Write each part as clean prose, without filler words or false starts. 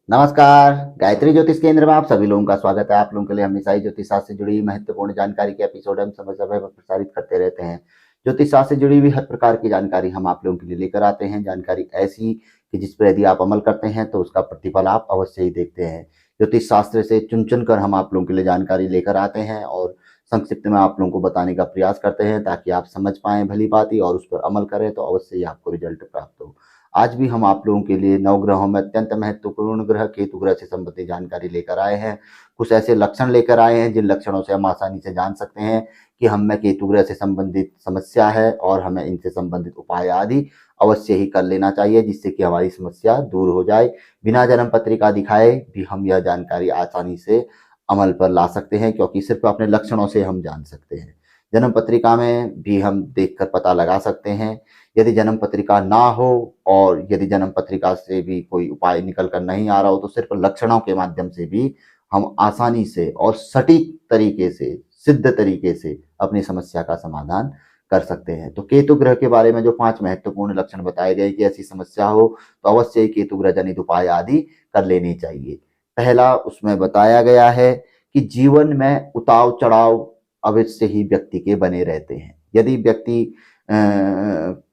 नमस्कार। गायत्री ज्योतिष केंद्र में आप सभी लोगों का स्वागत है। आप लोगों के लिए हमेशा ही ज्योतिष शास्त्र से जुड़ी महत्वपूर्ण जानकारी के एपिसोड हम समय समय पर प्रसारित करते रहते हैं। ज्योतिष शास्त्र से जुड़ी हुई हर प्रकार की जानकारी हम आप लोगों के लिए लेकर आते हैं। जानकारी ऐसी कि जिस पर यदि आप अमल करते हैं तो उसका प्रतिफल आप अवश्य ही देखते हैं। ज्योतिष शास्त्र से चुन चुन कर हम आप लोगों के लिए जानकारी लेकर आते हैं और संक्षिप्त में आप लोगों को बताने का प्रयास करते हैं ताकि आप समझ पाएं भली भांति और उस पर अमल करें तो अवश्य ही आपको रिजल्ट प्राप्त हो। आज भी हम आप लोगों के लिए नवग्रहों में अत्यंत महत्वपूर्ण ग्रह केतु ग्रह से संबंधित जानकारी लेकर आए हैं। कुछ ऐसे लक्षण लेकर आए हैं जिन लक्षणों से हम आसानी से जान सकते हैं कि हम में केतु ग्रह से संबंधित समस्या है और हमें इनसे संबंधित उपाय आदि अवश्य ही कर लेना चाहिए जिससे कि हमारी समस्या दूर हो जाए। बिना जन्म पत्रिका दिखाए भी हम यह जानकारी आसानी से अमल पर ला सकते हैं क्योंकि सिर्फ अपने लक्षणों से हम जान सकते हैं। जन्म पत्रिका में भी हम देखकर पता लगा सकते हैं। यदि जन्म पत्रिका ना हो और यदि जन्म पत्रिका से भी कोई उपाय निकल कर नहीं आ रहा हो तो सिर्फ लक्षणों के माध्यम से भी हम आसानी से और सटीक तरीके से, सिद्ध तरीके से अपनी समस्या का समाधान कर सकते हैं। तो केतु ग्रह के बारे में जो 5 महत्वपूर्ण लक्षण बताए गए कि ऐसी समस्या हो तो अवश्य ही केतु ग्रह जनित उपाय आदि कर लेनी चाहिए। पहला उसमें बताया गया है कि जीवन में उतार चढ़ाव अवश्य ही व्यक्ति के बने रहते हैं। यदि व्यक्ति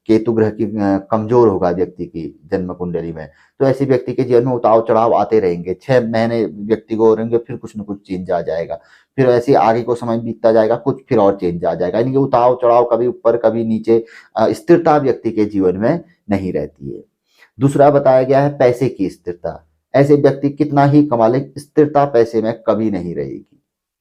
केतु ग्रह की कमजोर होगा व्यक्ति की जन्म कुंडली में तो ऐसे व्यक्ति के जीवन में उतार चढ़ाव आते रहेंगे। 6 महीने व्यक्ति को रहेंगे फिर कुछ न कुछ चेंज आ जाएगा, फिर ऐसे आगे को समय बीतता जाएगा कुछ फिर और चेंज आ जाएगा। यानी कि उतार चढ़ाव कभी ऊपर कभी नीचे, स्थिरता व्यक्ति के जीवन में नहीं रहती है। दूसरा बताया गया है पैसे की स्थिरता। ऐसे व्यक्ति कितना ही कमा ले स्थिरता पैसे में कभी नहीं रहेगी।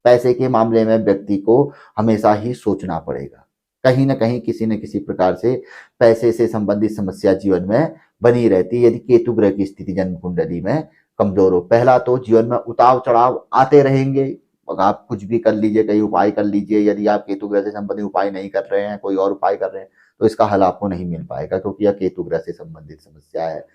पैसे के मामले में व्यक्ति को हमेशा ही सोचना पड़ेगा। कहीं न कहीं किसी न किसी प्रकार से पैसे से संबंधित समस्या जीवन में बनी रहती है यदि केतु ग्रह की स्थिति जन्म कुंडली में कमजोर हो। पहला तो जीवन में उतार चढ़ाव आते रहेंगे। आप कुछ भी कर लीजिए, कई उपाय कर लीजिए, यदि आप केतु ग्रह से संबंधित उपाय नहीं कर रहे हैं, कोई और उपाय कर रहे हैं तो इसका हल आपको नहीं मिल पाएगा क्योंकि यह केतु ग्रह से संबंधित समस्या है।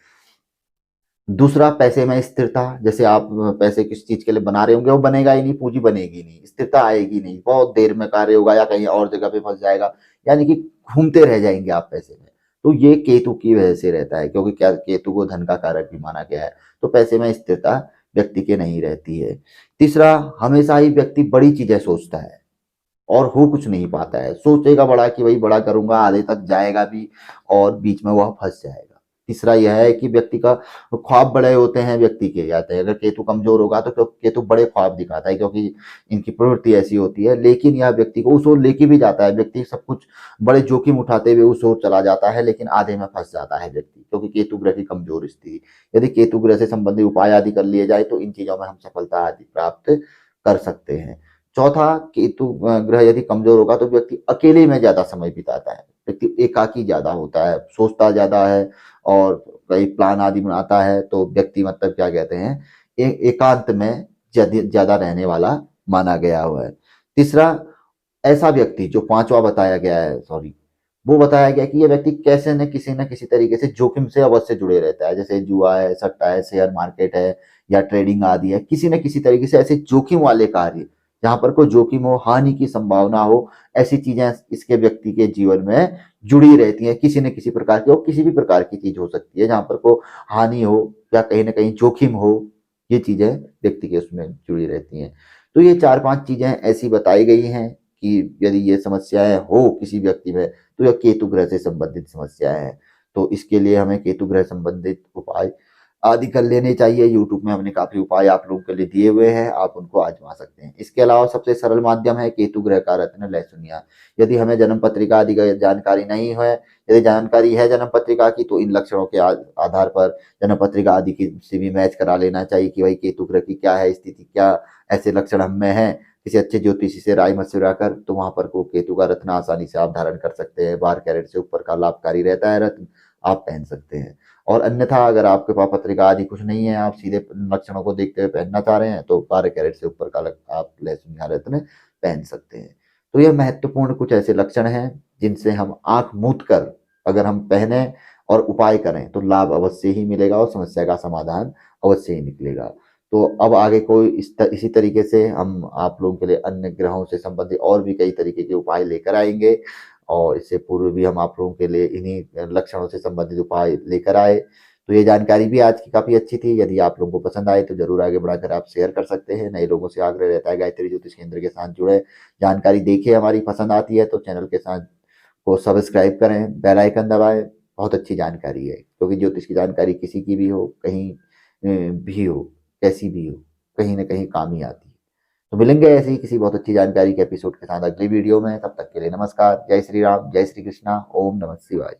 दूसरा पैसे में स्थिरता। जैसे आप पैसे किस चीज के लिए बना रहे होंगे वो बनेगा ही नहीं, पूंजी बनेगी नहीं, स्थिरता आएगी नहीं, बहुत देर में कार्य होगा या कहीं और जगह पे फंस जाएगा। यानी कि घूमते रह जाएंगे आप पैसे में। तो ये केतु की वजह से रहता है क्योंकि क्या केतु को धन का कारक भी माना गया है। तो पैसे में स्थिरता व्यक्ति के नहीं रहती है। तीसरा, हमेशा ही व्यक्ति बड़ी चीजें सोचता है और हो कुछ नहीं पाता है। सोचेगा बड़ा कि भाई बड़ा करूंगा, आधे तक जाएगा भी और बीच में वह फंस जाएगा। तीसरा यह है कि व्यक्ति का ख्वाब बड़े होते हैं व्यक्ति के जाते हैं। अगर केतु कमजोर होगा तो केतु बड़े ख्वाब दिखाता है क्योंकि इनकी प्रवृत्ति ऐसी होती है। लेकिन यह व्यक्ति को उस ओर लेके भी जाता है। व्यक्ति सब कुछ बड़े जोखिम उठाते हुए उस ओर चला जाता है लेकिन आधे में फंस जाता है व्यक्ति क्योंकि केतु ग्रह की कमजोर स्थिति। यदि केतु ग्रह से संबंधित उपाय आदि कर लिए जाए तो इन चीजों में हम सफलता आदि प्राप्त कर सकते हैं। चौथा, केतु ग्रह यदि कमजोर होगा तो व्यक्ति अकेले में ज्यादा समय बिताता है। व्यक्ति एकाकी ज्यादा होता है, सोचता ज्यादा है और कई प्लान आदि बनाता है। तो व्यक्ति मतलब क्या कहते हैं, एकांत में ज्यादा रहने वाला माना गया हुआ है। तीसरा, ऐसा व्यक्ति जो पांचवा बताया गया है, सॉरी, वो बताया गया कि ये व्यक्ति कैसे न किसी तरीके से जोखिम से अवश्य जुड़े रहता है। जैसे जुआ है, सट्टा है, शेयर मार्केट है या ट्रेडिंग आदि है, किसी न किसी तरीके से ऐसे जोखिम वाले कार्य जहां पर कोई जोखिम हो, हानि की संभावना हो, ऐसी चीजें इसके व्यक्ति के जीवन में जुड़ी रहती हैं किसी न किसी प्रकार की। और किसी भी प्रकार की चीज हो सकती है जहां पर को हानि हो या कहीं ना कहीं जोखिम हो, ये चीजें व्यक्ति के उसमें जुड़ी रहती हैं। तो ये 4-5 चीजें ऐसी बताई गई हैं कि यदि ये समस्याएं हो किसी व्यक्ति में तो यह केतु ग्रह से संबंधित समस्या है। तो इसके लिए हमें केतु ग्रह संबंधित उपाय आदि कर लेने चाहिए। यूट्यूब में हमने काफी उपाय आप लोगों के लिए दिए हुए हैं, आप उनको आजमा सकते हैं। इसके अलावा सबसे सरल माध्यम है केतु ग्रह का रत्न लहसुनिया। यदि हमें जन्म पत्रिका आदि का जानकारी नहीं है, यदि जानकारी है जन्म पत्रिका की तो इन लक्षणों के आधार पर जन्म पत्रिका आदि की से भी मैच करा लेना चाहिए कि भाई केतु ग्रह की क्या है स्थिति, क्या ऐसे लक्षण हम में है। किसी अच्छे ज्योतिषी से राय मशविरा कर तो वहां पर को केतु का रत्न आसानी से आप धारण कर सकते हैं। 12 कैरेट से ऊपर का लाभकारी रहता है रत्न, आप पहन सकते हैं। और अन्यथा अगर आपके पास पत्रिका आदि कुछ नहीं है, आप सीधे लक्षणों को देखते हुए पहनना चाह रहे हैं तो 12 कैरेट से ऊपर का आप लहसुन या रत्न पहन सकते हैं। तो यह महत्वपूर्ण कुछ ऐसे लक्षण हैं जिनसे हम आंख मूंद कर अगर हम पहने और उपाय करें तो लाभ अवश्य ही मिलेगा और समस्या का समाधान अवश्य ही निकलेगा। तो अब आगे कोई इसी तरीके से हम आप लोगों के लिए अन्य ग्रहों से संबंधित और भी कई तरीके के उपाय लेकर आएंगे। और इससे पूर्व भी हम आप लोगों के लिए इन्हीं लक्षणों से संबंधित उपाय लेकर आए। तो ये जानकारी भी आज की काफ़ी अच्छी थी। यदि आप लोगों को पसंद आए तो ज़रूर आगे बढ़ाकर आप शेयर कर सकते हैं। नए लोगों से आग्रह रहता है गायत्री ज्योतिष केंद्र के साथ जुड़े, जानकारी देखिए, हमारी पसंद आती है तो चैनल के साथ को सब्सक्राइब करें, बेल आइकन दबाएँ। बहुत अच्छी जानकारी है, क्योंकि ज्योतिष की जानकारी किसी की भी हो, कहीं भी हो, कैसी भी हो, कहीं न कहीं काम ही आती है। तो मिलेंगे ऐसे ही किसी बहुत अच्छी जानकारी के एपिसोड के साथ अगली वीडियो में। तब तक के लिए नमस्कार। जय श्री राम, जय श्री कृष्णा, ओम नमः शिवाय।